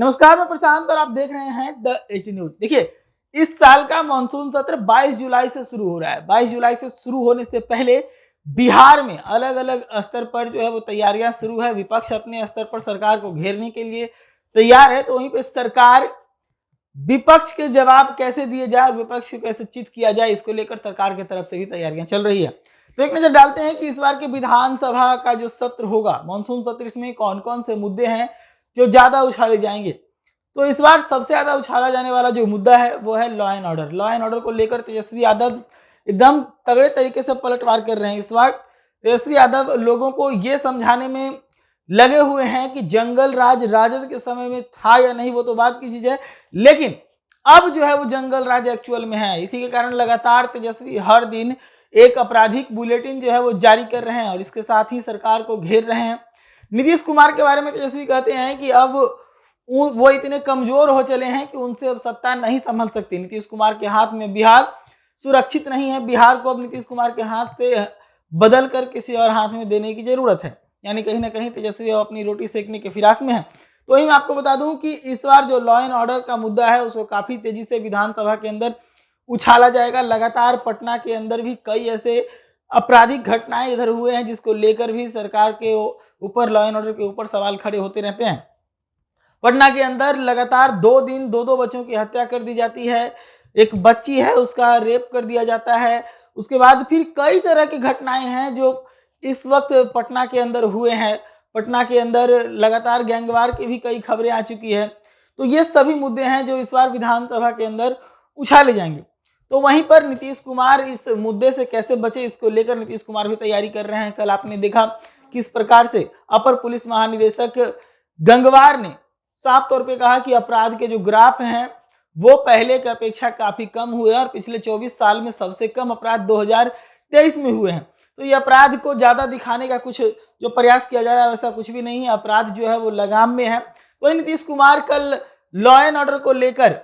नमस्कार, मैं प्रशांत और आप देख रहे हैं द एचडी न्यूज। देखिए, इस साल का मानसून सत्र 22 जुलाई से शुरू हो रहा है। 22 जुलाई से शुरू होने से पहले बिहार में अलग अलग स्तर पर जो है वो तैयारियां शुरू है। विपक्ष अपने स्तर पर सरकार को घेरने के लिए तैयार है, तो वहीं पे सरकार विपक्ष के जवाब कैसे दिए जाए और विपक्ष को कैसे चित किया जाए, इसको लेकर सरकार की तरफ से भी तैयारियां चल रही है। तो एक नजर डालते हैं कि इस बार के विधानसभा का जो सत्र होगा, मानसून सत्र, इसमें कौन कौन से मुद्दे हैं जो ज्यादा उछाले जाएंगे। तो इस बार सबसे ज्यादा उछाला जाने वाला जो मुद्दा है वो है law and order. Law and order को लेकर तेजस्वी यादव एकदम तगड़े तरीके से पलटवार कर रहे हैं। इस बार तेजस्वी यादव लोगों को ये समझाने में लगे हुए हैं कि जंगल राज राजद के समय में था या नहीं, वो तो बात की चीज है, लेकिन अब जो है वो जंगल राज एक्चुअल में है। इसी के कारण लगातार तेजस्वी हर दिन एक आपराधिक बुलेटिन जो है वो जारी कर रहे हैं और इसके साथ ही सरकार को घेर रहे हैं। नीतीश कुमार के बारे में तेजस्वी कहते हैं कि अब वो इतने कमजोर हो चले हैं कि उनसे अब सत्ता नहीं संभल सकती। नीतीश कुमार के हाथ में बिहार सुरक्षित नहीं है। बिहार को अब नीतीश कुमार के हाथ से बदल कर किसी और हाथ में देने की जरूरत है। यानी कहीं ना कहीं तेजस्वी अपनी रोटी सेकने के फिराक में है। तो वही मैं आपको बता दूं कि इस बार जो लॉ एंड ऑर्डर का मुद्दा है उसको काफी तेजी से विधानसभा के अंदर उछाला जाएगा। लगातार पटना के अंदर भी कई ऐसे आपराधिक घटनाएं इधर हुए हैं जिसको लेकर भी सरकार के ऊपर, लॉ एंड ऑर्डर के ऊपर सवाल खड़े होते रहते हैं। पटना के अंदर लगातार 2 दिन 2 बच्चों की हत्या कर दी जाती है। एक बच्ची है, उसका रेप कर दिया जाता है। उसके बाद फिर कई तरह की घटनाएं हैं जो इस वक्त पटना के अंदर हुए हैं। पटना के अंदर लगातार गैंगवार की भी कई खबरें आ चुकी है। तो ये सभी मुद्दे हैं जो इस बार विधानसभा के अंदर उछाले जाएंगे। तो वहीं पर नीतीश कुमार इस मुद्दे से कैसे बचे, इसको लेकर नीतीश कुमार भी तैयारी कर रहे हैं। कल आपने देखा किस प्रकार से अपर पुलिस महानिदेशक गंगवार ने साफ तौर पे कहा कि अपराध के जो ग्राफ हैं वो पहले की अपेक्षा काफी कम हुए और पिछले 24 साल में सबसे कम अपराध 2023 में हुए हैं। तो ये अपराध को ज्यादा दिखाने का कुछ जो प्रयास किया जा रहा है वैसा कुछ भी नहीं है। अपराध जो है वो लगाम में है। वही नीतीश कुमार कल लॉ एंड ऑर्डर को लेकर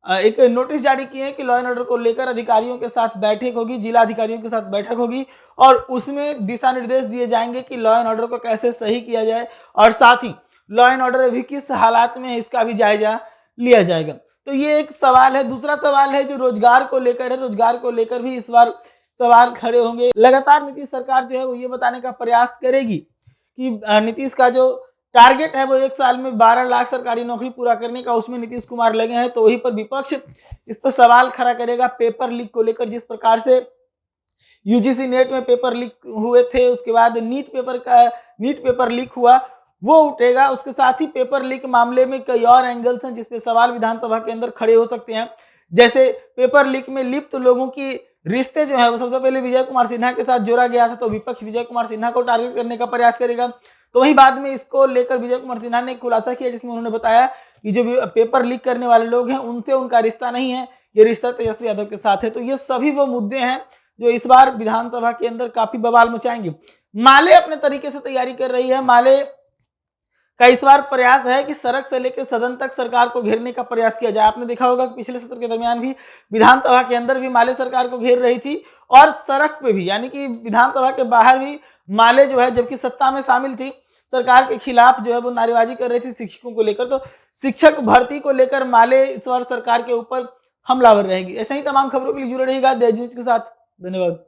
एक नोटिस जारी किए कि लॉ एंड ऑर्डर को लेकर अधिकारियों के साथ बैठक होगी, जिला अधिकारियों के साथ बैठक होगी और उसमें दिशा निर्देश दिए जाएंगे कि लॉ एंड ऑर्डर को कैसे सही किया जाए और साथ ही लॉ एंड ऑर्डर अभी किस हालात में है इसका भी जायजा लिया जाएगा। तो ये एक सवाल है। दूसरा सवाल है जो रोजगार को लेकर है। रोजगार को लेकर भी इस बार सवाल खड़े होंगे। लगातार नीतीश सरकार जो है वो ये बताने का प्रयास करेगी कि नीतीश का जो टारगेट है वो 1 साल में 12 लाख सरकारी नौकरी पूरा करने का, उसमें नीतीश कुमार लगे हैं। तो वहीं पर विपक्ष इस पर सवाल खड़ा करेगा पेपर लीक को लेकर। जिस प्रकार से यूजीसी नेट में पेपर लीक हुए थे, उसके बाद नीट पेपर लीक हुआ, वो उठेगा। उसके साथ ही पेपर लीक मामले में कई और एंगल्स हैं जिसपे सवाल विधानसभा के अंदर खड़े हो सकते हैं। जैसे पेपर लीक में लिप्त लोगों की रिश्ते जो है वो सबसे पहले विजय कुमार सिन्हा के साथ जोड़ा गया था, तो विपक्ष विजय कुमार सिन्हा को टारगेट करने का प्रयास करेगा। तो वहीं बाद में इसको लेकर विजय कुमार सिन्हा ने खुलासा किया जिसमें उन्होंने बताया कि जो पेपर लीक करने वाले लोग हैं उनसे उनका रिश्ता नहीं है, ये रिश्ता तेजस्वी यादव के साथ है। तो ये सभी वो मुद्दे हैं जो इस बार विधानसभा के अंदर काफी बवाल मचाएंगे। माले अपने तरीके से तैयारी कर रही है। माले का इस बार प्रयास है कि सड़क से लेकर सदन तक सरकार को घेरने का प्रयास किया जाए। आपने देखा होगा कि पिछले सत्र के दरमियान भी विधानसभा के अंदर भी माले सरकार को घेर रही थी और सड़क पे भी, यानी कि विधानसभा के बाहर भी माले जो है, जबकि सत्ता में शामिल थी, सरकार के खिलाफ जो है वो नारेबाजी कर रही थी शिक्षकों को लेकर। तो शिक्षक भर्ती को लेकर माले इस बार सरकार के ऊपर हमलावर रहेगी। ऐसे ही तमाम खबरों के लिए जुड़े रहिएगा द न्यूज के साथ। धन्यवाद।